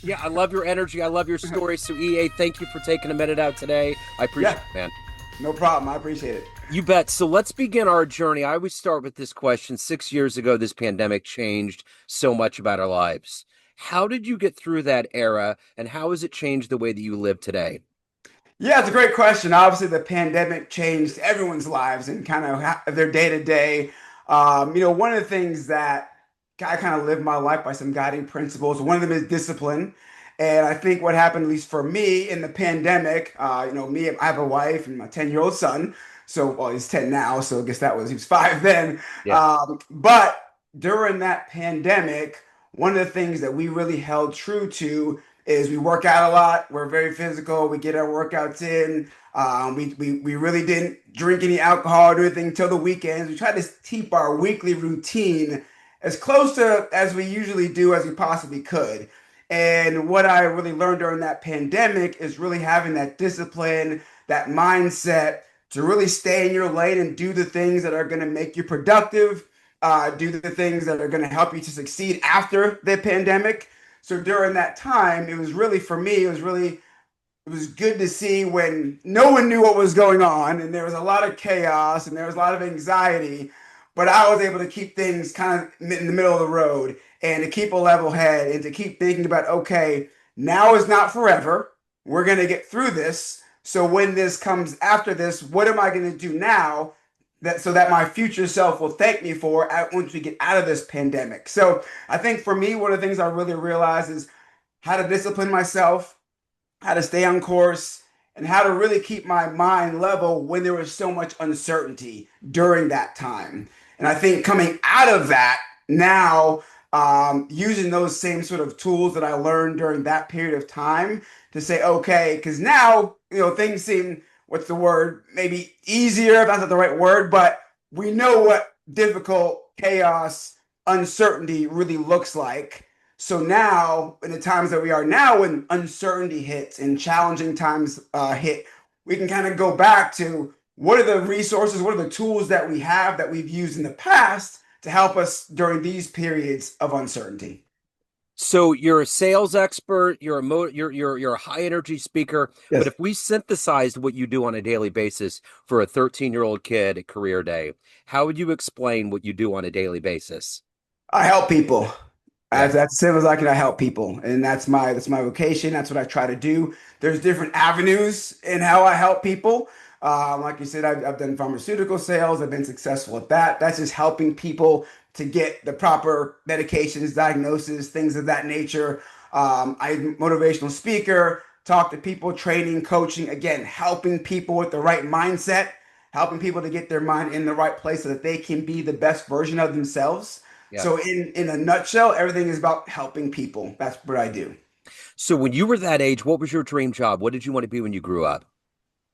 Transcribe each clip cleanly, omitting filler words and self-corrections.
Yeah, I love your energy. I love your story. So, EA, thank you for taking a minute out today. I appreciate Yeah, it, man. no problem. I appreciate it. You bet. So let's begin our journey. I always start with this question. 6 years ago, this pandemic changed so much about our lives. How did you get through that era, and how has it changed the way that you live today? Yeah, it's a great question. Obviously, the pandemic changed everyone's lives and kind of their day to day. One of the things that I kind of live my life by some guiding principles. One of them is discipline. And I think what happened, at least for me in the pandemic, I have a wife and my 10-year-old son. So, well, he's 10 now. So I guess he was five then. Yeah. But during that pandemic, one of the things that we really held true to is we work out a lot. We're very physical. We get our workouts in. We really didn't drink any alcohol or anything until the weekends. We tried to keep our weekly routine as close to as we usually do as we possibly could. And what I really learned during that pandemic is really having that discipline, that mindset to really stay in your lane and do the things that are going to make you productive, do the things that are going to help you to succeed after the pandemic. So during that time, it was really for me, it was good to see when no one knew what was going on and there was a lot of chaos and there was a lot of anxiety, but I was able to keep things kind of in the middle of the road and to keep a level head and to keep thinking about, okay, now is not forever. We're going to get through this. So when this comes after this, what am I going to do now that so that my future self will thank me for once we get out of this pandemic? So I think for me, one of the things I really realized is how to discipline myself, how to stay on course, and how to really keep my mind level when there was so much uncertainty during that time. And I think coming out of that now, using those same sort of tools that I learned during that period of time to say, okay, because now, things seem, what's the word, maybe easier, if that's not the right word, but we know what difficult, chaos, uncertainty really looks like. So now, in the times that we are now, when uncertainty hits and challenging times hit, we can kind of go back to what are the resources, what are the tools that we have that we've used in the past to help us during these periods of uncertainty. So you're a sales expert, you're a high energy speaker, but Yes, if we synthesized what you do on a daily basis for a 13-year-old kid at career day, how would you explain what you do on a daily basis? I help people. Yeah. That's simple as I can. I help people, and that's my vocation. That's what I try to do. There's different avenues in how I help people. Like you said, I've done pharmaceutical sales. I've been successful at that. That's just helping people to get the proper medications, diagnosis, things of that nature. I'm a motivational speaker, talk to people, training, coaching. Again, helping people with the right mindset, helping people to get their mind in the right place so that they can be the best version of themselves. Yeah. So in a nutshell, everything is about helping people. That's what I do. So when you were that age, what was your dream job? What did you want to be when you grew up?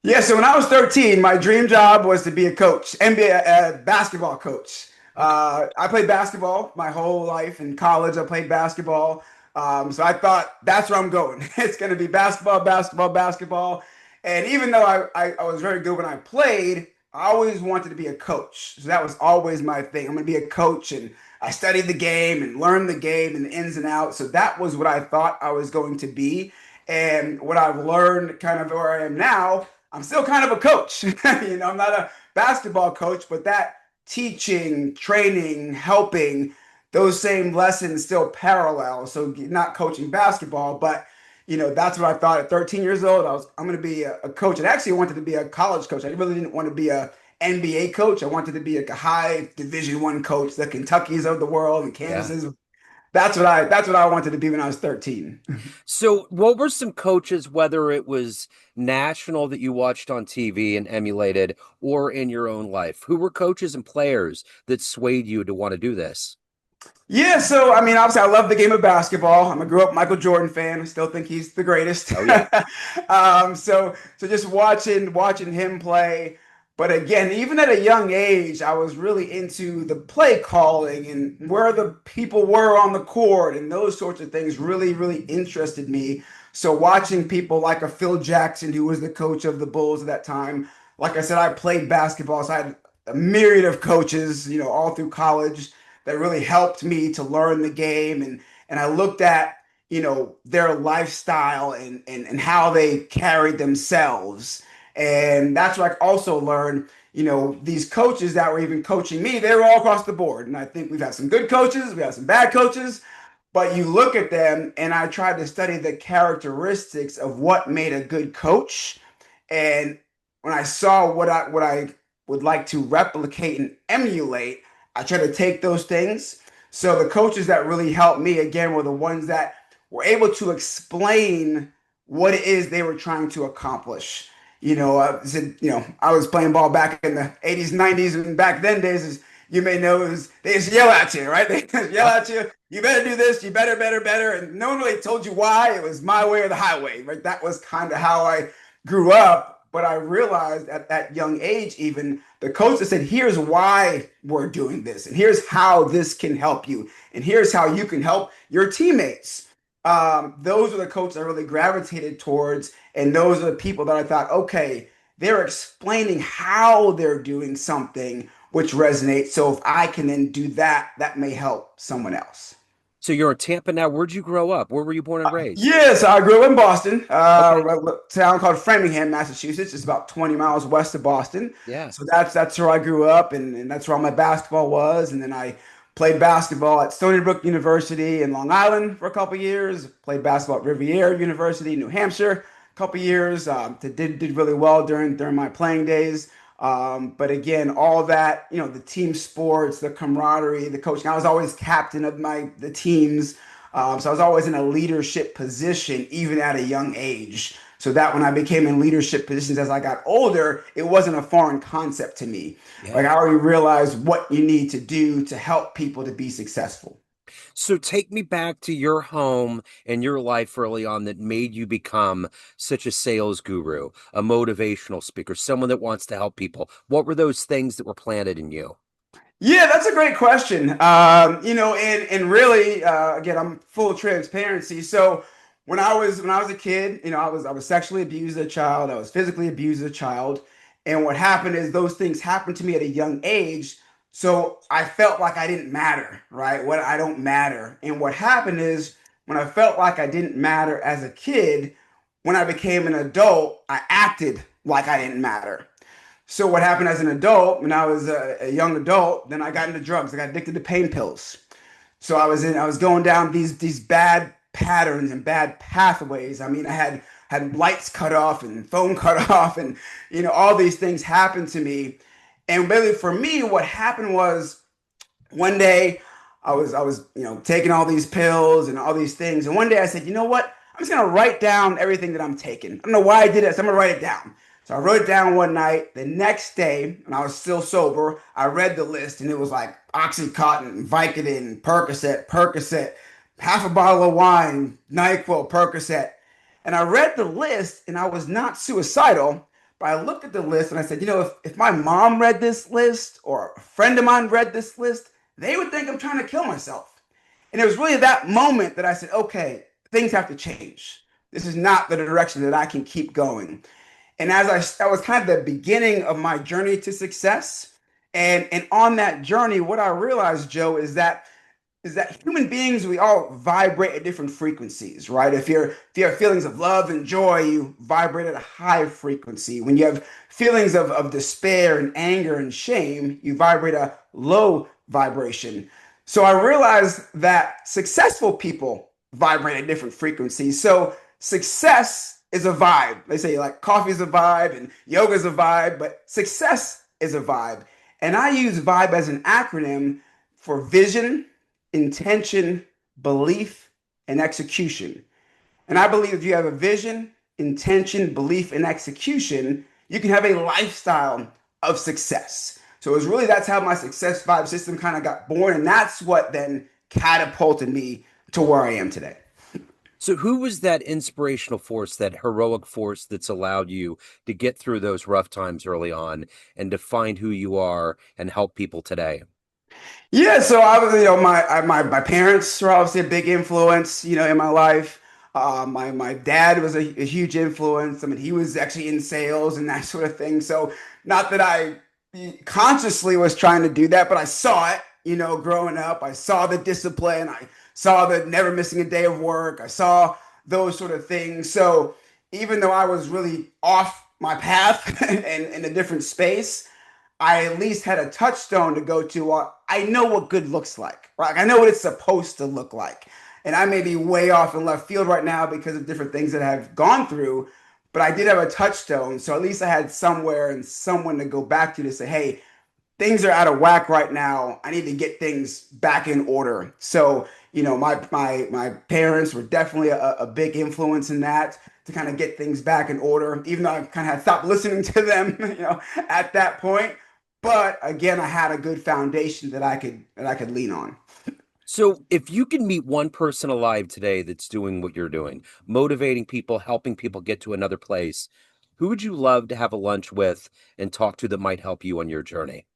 Yeah, so when I was 13, my dream job was to be a coach, NBA basketball coach. Okay. I played basketball my whole life. In college, I played basketball. So I thought that's where I'm going. It's going to be basketball, basketball, basketball. And even though I was very good when I played, I always wanted to be a coach. So that was always my thing. I'm going to be a coach. And I studied the game and learned the game and the ins and outs. So that was what I thought I was going to be. And what I've learned kind of where I am now, I'm still kind of a coach. I'm not a basketball coach, but that teaching, training, helping, those same lessons still parallel. So not coaching basketball, but that's what I thought at 13 years old. I'm going to be a coach. And actually, I wanted to be a college coach. I really didn't want to be a NBA coach. I wanted to be like a high Division I coach, the Kentuckys of the world and Yeah. Kansases. That's what I wanted to be when I was 13. So what were some coaches, whether it was national that you watched on TV and emulated or in your own life? Who were coaches and players that swayed you to want to do this? Yeah, so I mean, obviously, I love the game of basketball. I'm a grew up Michael Jordan fan. I still think he's the greatest. Oh yeah. So just watching him play. But again, even at a young age, I was really into the play calling and where the people were on the court and those sorts of things really, really interested me. So watching people like a Phil Jackson, who was the coach of the Bulls at that time, like I said, I played basketball, so I had a myriad of coaches, all through college that really helped me to learn the game. And I looked at, their lifestyle and how they carried themselves. And that's what I also learned, these coaches that were even coaching me, they were all across the board. And I think we've had some good coaches, we have some bad coaches, but you look at them and I tried to study the characteristics of what made a good coach. And when I saw what I would like to replicate and emulate, I try to take those things. So the coaches that really helped me again were the ones that were able to explain what it is they were trying to accomplish. I was playing ball back in the 80s, 90s, and back then days, as you may know, they just yell at you, right? They just yell Yep. at you. You better do this. You better, better, better. And no one really told you why. It was my way or the highway, right? That was kind of how I grew up. But I realized at that young age, even the coach that said, here's why we're doing this, and here's how this can help you, and here's how you can help your teammates. Those are the coaches I really gravitated towards, and those are the people that I thought, okay, they're explaining how they're doing something which resonates. So if I can then do that, that may help someone else. So you're in Tampa now. Where'd you grow up? Where were you born and raised? Yes, I grew up in Boston, Okay. a town called Framingham, Massachusetts. It's about 20 miles west of Boston. Yeah. So that's where I grew up, and that's where all my basketball was. And then I played basketball at Stony Brook University in Long Island for a couple years. Played basketball at Riviera University, New Hampshire, a couple years. Did really well during my playing days. But again, all that, the team sports, the camaraderie, the coaching. I was always captain of the teams. So I was always in a leadership position, even at a young age. So that when I became in leadership positions as I got older, it wasn't a foreign concept to me. Like Yeah. I already realized what you need to do to help people to be successful. So take me back to your home and your life early on that made you become such a sales guru, a motivational speaker, someone that wants to help people. What were those things that were planted in you? Yeah, that's a great question. And really, again, I'm full of transparency. So when I was a kid, I was sexually abused as a child. I was physically abused as a child, and what happened is those things happened to me at a young age. So I felt like I didn't matter, right? What I don't matter. And what happened is when I felt like I didn't matter as a kid, when I became an adult, I acted like I didn't matter. So what happened as an adult, when I was a young adult, then I got into drugs. I got addicted to pain pills. So I was going down these bad patterns and bad pathways. I mean, I had lights cut off and phone cut off, and all these things happened to me. And really, for me, what happened was one day I was taking all these pills and all these things, and one day I said, you know what? I'm just gonna write down everything that I'm taking. I don't know why I did it, so I'm gonna write it down. So I wrote it down one night. The next day, when I was still sober, I read the list, and it was like OxyContin, Vicodin, Percocet, half a bottle of wine, NyQuil, Percocet. And I read the list, and I was not suicidal, but I looked at the list and I said, if my mom read this list or a friend of mine read this list, they would think I'm trying to kill myself. And it was really that moment that I said, okay, things have to change. This is not the direction that I can keep going. And that was kind of the beginning of my journey to success. And on that journey, what I realized, Joe, is that human beings, we all vibrate at different frequencies, right? If you have feelings of love and joy, you vibrate at a high frequency. When you have feelings of despair and anger and shame, you vibrate a low vibration. So I realized that successful people vibrate at different frequencies. So success is a vibe. They say like coffee is a vibe and yoga is a vibe, but success is a vibe. And I use vibe as an acronym for vision, intention, belief, and execution. And I believe if you have a vision, intention, belief, and execution, you can have a lifestyle of success. So it was really that's how my success vibe system kind of got born. And that's what then catapulted me to where I am today. So who was that inspirational force, that heroic force that's allowed you to get through those rough times early on and to find who you are and help people today? Yeah, so I was, my parents were obviously a big influence, in my life. My dad was a huge influence. I mean, he was actually in sales and that sort of thing. So not that I consciously was trying to do that, but I saw it, growing up. I saw the discipline. I saw the never missing a day of work. I saw those sort of things. So even though I was really off my path and in a different space, I at least had a touchstone to go to. I know what good looks like, right? I know what it's supposed to look like. And I may be way off in left field right now because of different things that I've gone through, but I did have a touchstone. So at least I had somewhere and someone to go back to say, hey, things are out of whack right now. I need to get things back in order. So, my parents were definitely a big influence in that to kind of get things back in order, even though I kind of had stopped listening to them, at that point. But again, I had a good foundation that I could lean on. So, if you can meet one person alive today that's doing what you're doing, motivating people, helping people get to another place, who would you love to have a lunch with and talk to that might help you on your journey?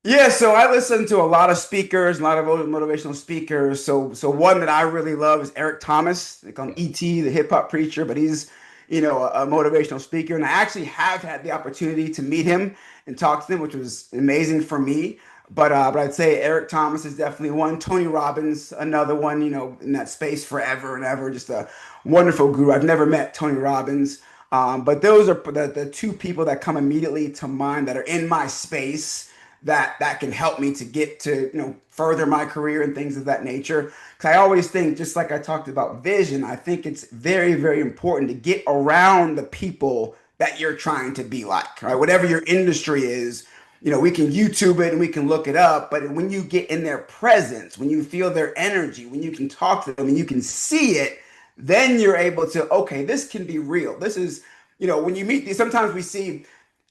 Yeah, so I listen to a lot of speakers, a lot of motivational speakers. So one that I really love is Eric Thomas. They call him Yeah. ET, the hip hop preacher, but he's, a motivational speaker. And I actually have had the opportunity to meet him and talk to him, which was amazing for me. But I'd say Eric Thomas is definitely one. Tony Robbins, another one, in that space forever and ever. Just a wonderful guru. I've never met Tony Robbins. But those are the two people that come immediately to mind that are in my space that can help me to get to further my career and things of that nature. Because I always think, just like I talked about vision, I think it's very, very important to get around the people that you're trying to be like, right? Whatever your industry is, we can YouTube it and we can look it up, but when you get in their presence, when you feel their energy, when you can talk to them and you can see it, then you're able to, okay, this can be real. This is, when you meet these, sometimes we see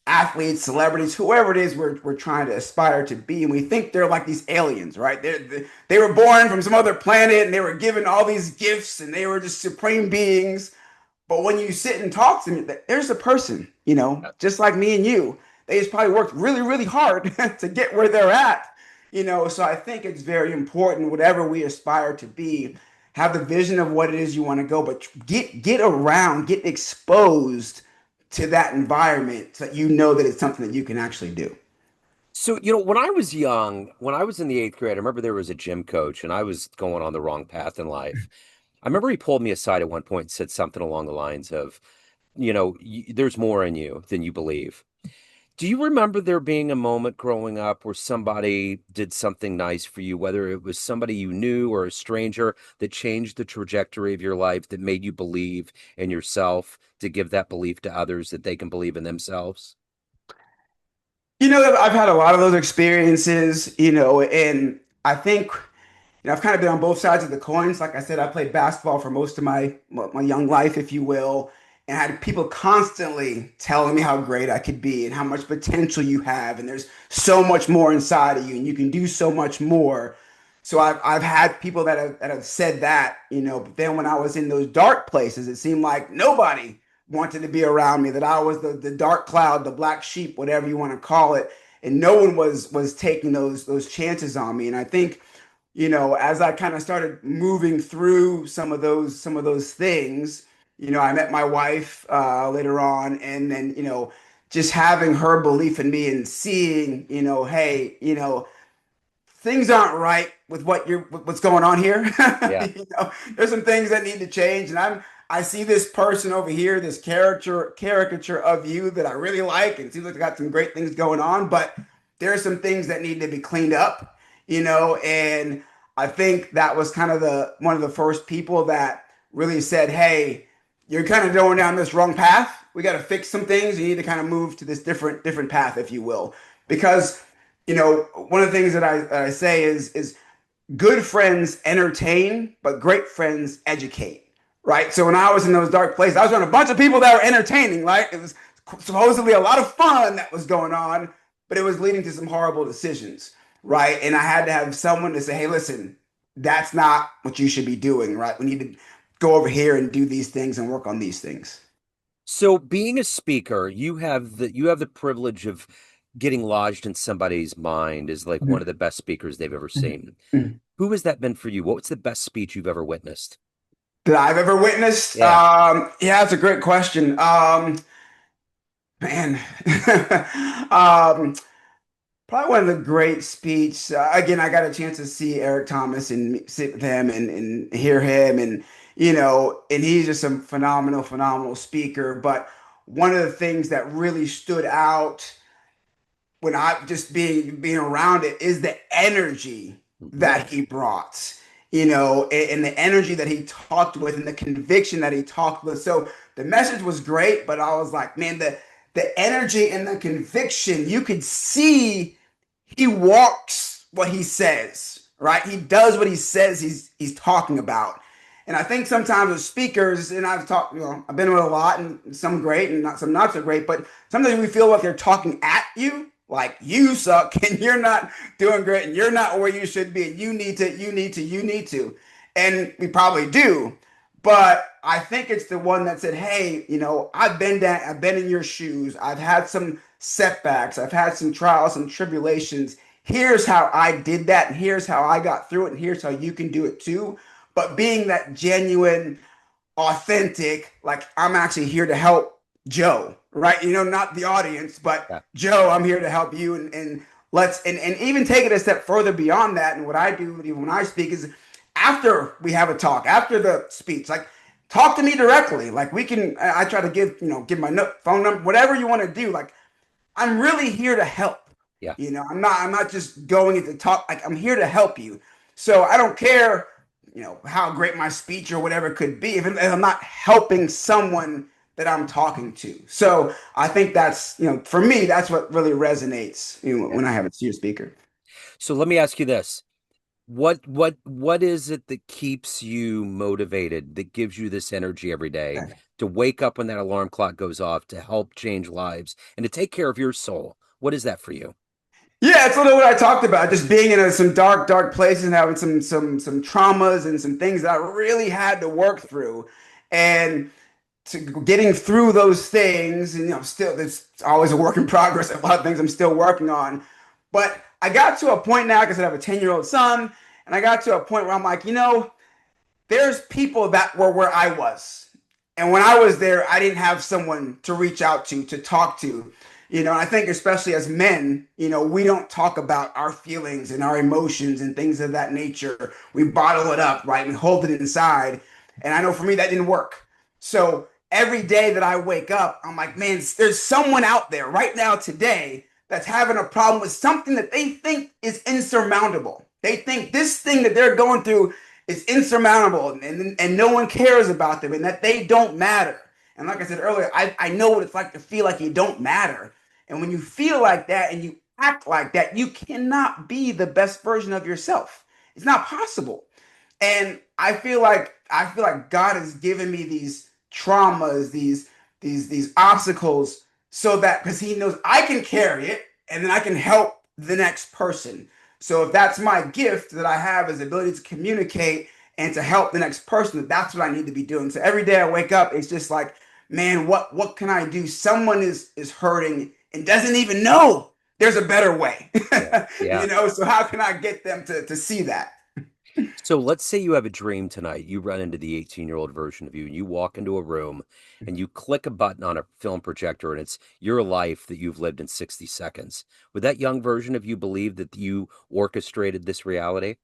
athletes, celebrities, whoever it is we're trying to aspire to be. And we think they're like these aliens, right? They were born from some other planet and they were given all these gifts and they were just supreme beings. But when you sit and talk to them, there's a person, just like me and you. They just probably worked really, really hard to get where they're at. So I think it's very important, whatever we aspire to be, have the vision of what it is you want to go, but get around, get exposed to that environment so that you know that it's something that you can actually do. So, when I was young, when I was in the eighth grade, I remember there was a gym coach and I was going on the wrong path in life. I remember he pulled me aside at one point and said something along the lines of, there's more in you than you believe. Do you remember there being a moment growing up where somebody did something nice for you, whether it was somebody you knew or a stranger that changed the trajectory of your life, that made you believe in yourself, to give that belief to others that they can believe in themselves? I've had a lot of those experiences, and I think I've kind of been on both sides of the coins. Like I said, I played basketball for most of my young life, if you will, and I had people constantly telling me how great I could be and how much potential you have, and there's so much more inside of you, and you can do so much more. So I've had people that have said that, but then when I was in those dark places, it seemed like nobody wanted to be around me, that I was the dark cloud, the black sheep, whatever you want to call it, and no one was taking those chances on me. And I think as I kind of started moving through some of those things, I met my wife later on, and then just having her belief in me and seeing, hey, things aren't right with what's going on here. Yeah. There's some things that need to change, and I see this person over here, this caricature of you that I really like, and it seems like they got some great things going on, but there are some things that need to be cleaned up, and I think that was kind of the one of the first people that really said, "Hey, you're kind of going down this wrong path. We got to fix some things. You need to kind of move to this different path, if you will." Because one of the things that I say is good friends entertain, but great friends educate, right? So when I was in those dark places, I was around a bunch of people that were entertaining, right? It was supposedly a lot of fun that was going on, but it was leading to some horrible decisions, right? And I had to have someone to say, hey, listen, that's not what you should be doing, right? We need to go over here and do these things and work on these things. So being a speaker, you have the privilege of getting lodged in somebody's mind as like one of the best speakers they've ever seen. Who has that been for you? What's the best speech you've ever witnessed? That I've ever witnessed? Yeah. Yeah, it's a great question. Man, um, Probably one of the great speech. Again, I got a chance to see Eric Thomas and sit with him and hear him, and and he's just a phenomenal, phenomenal speaker. But one of the things that really stood out when I just being around it is the energy Mhm. that he brought, and the energy that he talked with and the conviction that he talked with. So the message was great, but I was like, man, the energy and the conviction, you could see he walks what he says, right? He does what he says he's talking about. And I think sometimes with speakers, and I've talked, I've been with a lot, and some great and not some not so great, but sometimes we feel like they're talking at you, like you suck and you're not doing great and you're not where you should be, and you need to. And we probably do. But I think it's the one that said, "Hey, I've been in your shoes. I've had some setbacks. I've had some trials and tribulations. Here's how I did that, and here's how I got through it, and here's how you can do it too." But being that genuine, authentic, like I'm actually here to help Joe, right? Not the audience, but Yeah. Joe, I'm here to help you, and let's and even take it a step further beyond that. And what I do when I speak is after we have a talk, after the speech, like talk to me directly. Like we can, I try to give my phone number, whatever you want to do. Like I'm really here to help. Yeah. I'm not just going in to talk. Like I'm here to help you. So I don't care, how great my speech or whatever could be if I'm not helping someone that I'm talking to. So I think that's, for me, that's what really resonates, Yeah. when I have a senior speaker. So let me ask you this. What is it that keeps you motivated, that gives you this energy every day to wake up when that alarm clock goes off, to help change lives and to take care of your soul? What is that for you? Yeah, it's literally what I talked about. Just being in some dark, dark places and having some traumas and some things that I really had to work through, and to getting through those things. And still, there's always a work in progress. A lot of things I'm still working on, but I got to a point now because I have a 10-year-old son, and I got to a point where I'm like, there's people that were where I was. And when I was there, I didn't have someone to reach out to talk to. And I think especially as men, we don't talk about our feelings and our emotions and things of that nature. We bottle it up, right? We hold it inside. And I know for me that didn't work. So every day that I wake up, I'm like, man, there's someone out there right now today that's having a problem with something that they think is insurmountable. They think this thing that they're going through is insurmountable, and no one cares about them, and that they don't matter. And like I said earlier, I know what it's like to feel like you don't matter. And when you feel like that and you act like that, you cannot be the best version of yourself. It's not possible. And I feel like God has given me these traumas, these obstacles, so that because He knows I can carry it, and then I can help the next person. So if that's my gift that I have, is the ability to communicate and to help the next person, that's what I need to be doing. So every day I wake up, it's just like, man, what can I do? Someone is hurting and doesn't even know there's a better way. Yeah. Yeah. So how can I get them to see that? So let's say you have a dream tonight. You run into the 18-year-old version of you and you walk into a room and you click a button on a film projector and it's your life that you've lived in 60 seconds. Would that young version of you believe that you orchestrated this reality?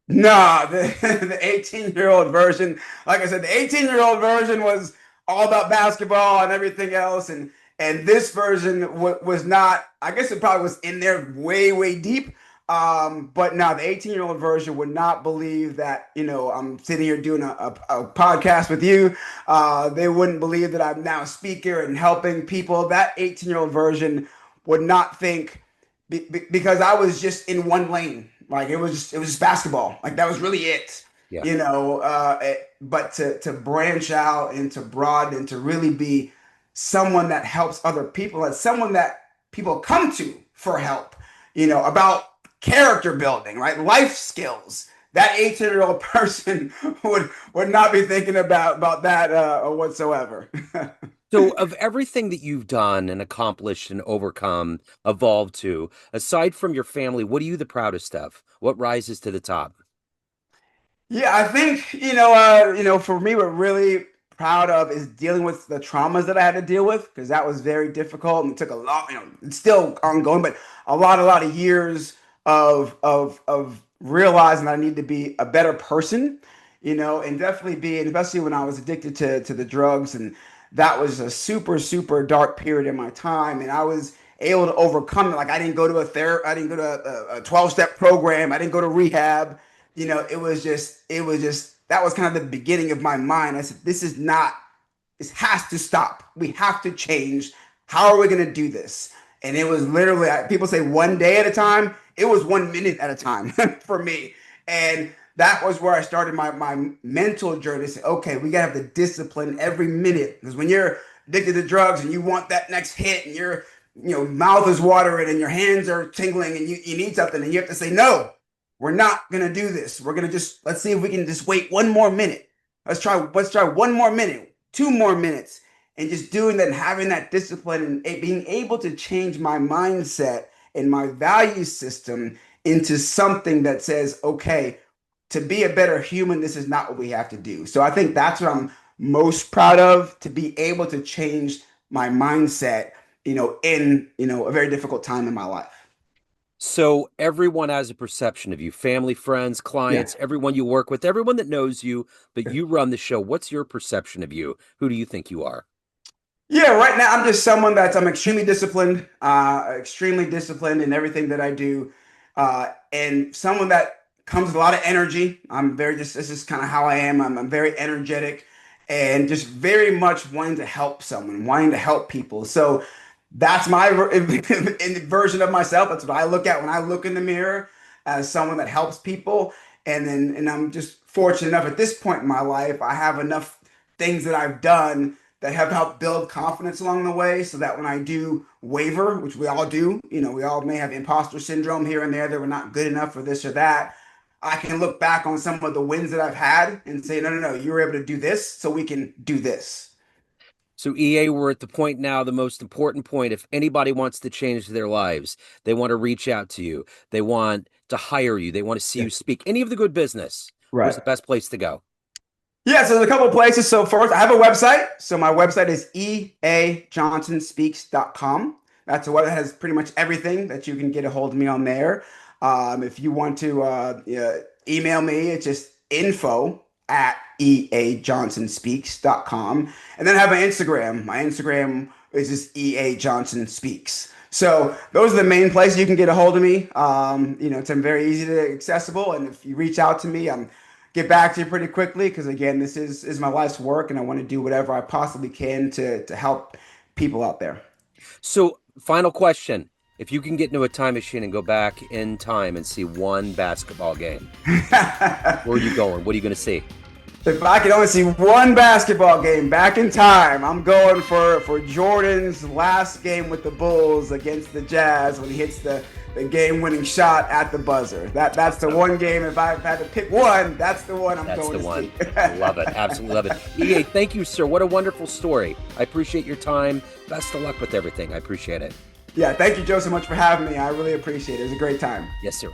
No, the 18-year-old version, like I said, the 18-year-old version was all about basketball and everything else, and this version was not. I guess it probably was in there way, way deep. But no, the 18-year-old version would not believe that, I'm sitting here doing a podcast with you. They wouldn't believe that I'm now a speaker and helping people. That 18-year-old version would not think because I was just in one lane. Like it was just basketball. Like that was really it. Yeah. But to branch out and to broaden and to really be someone that helps other people, and someone that people come to for help, about character building, right? Life skills. That 18-year-old person would not be thinking about that whatsoever. So, of everything that you've done and accomplished and overcome, evolved to, aside from your family, what are you the proudest of? What rises to the top? Yeah, I think for me, what really proud of is dealing with the traumas that I had to deal with, because that was very difficult and it took a lot, it's still ongoing, but a lot of years of realizing that I need to be a better person, and definitely being, especially when I was addicted to the drugs, and that was a super, super dark period in my time, and I was able to overcome it. Like I didn't go to a 12-step program, I didn't go to rehab. It was just that was kind of the beginning of my mind. I said, this has to stop. We have to change. How are we going to do this? And it was literally, people say one day at a time. It was 1 minute at a time for me. And that was where I started my mental journey. Say, okay, we got to have the discipline every minute. Because when you're addicted to drugs and you want that next hit and your mouth is watering and your hands are tingling and you need something and you have to say, no, we're not going to do this. We're going to let's see if we can just wait 1 more minute. Let's try 1 more minute, 2 more minutes, and just doing that and having that discipline and being able to change my mindset and my value system into something that says, okay, to be a better human, this is not what we have to do. So I think that's what I'm most proud of, to be able to change my mindset, in, a very difficult time in my life. So everyone has a perception of you, family, friends, Yeah. clients, everyone you work with, everyone that knows you, but you run the show. What's your perception of you? Who do you think you are? Yeah, right now I'm just someone I'm extremely disciplined in everything that I do, and someone that comes with a lot of energy. This is kind of how I am. I'm very energetic and just very much wanting to help someone, wanting to help people. So that's my version of myself. That's what I look at when I look in the mirror, as someone that helps people. And I'm just fortunate enough at this point in my life, I have enough things that I've done that have helped build confidence along the way, so that when I do waver, which we all do, we all may have imposter syndrome here and there, that we're not good enough for this or that. I can look back on some of the wins that I've had and say, no, no, no, you were able to do this, so we can do this. So, EA, we're at the point now, the most important point. If anybody wants to change their lives, they want to reach out to you, they want to hire you, they want to see Yeah. you speak, any of the good business, where's Right. the best place to go? Yeah, so there's a couple of places. So first, I have a website. So my website is eajohnsonspeaks.com. That's a web that has pretty much everything that you can get a hold of me on there. If you want to yeah, email me, it's just info@eajohnsonspeaks.com. And then I have an Instagram. My Instagram is just eajohnsonspeaks. So those are the main places you can get a hold of me. It's very easy to accessible. And if you reach out to me, I'm get back to you pretty quickly, because again, this is my life's work and I want to do whatever I possibly can to help people out there. So, final question. If you can get into a time machine and go back in time and see one basketball game, where are you going? What are you going to see? If I could only see one basketball game back in time, I'm going for Jordan's last game with the Bulls against the Jazz, when he hits the game-winning shot at the buzzer. That's the one game. If I had to pick one, that's the one I'm That's going the to one. see. Love it. Absolutely love it. EA, thank you, sir. What a wonderful story. I appreciate your time. Best of luck with everything. I appreciate it. Yeah, thank you, Joe, so much for having me. I really appreciate it. It was a great time. Yes, sir.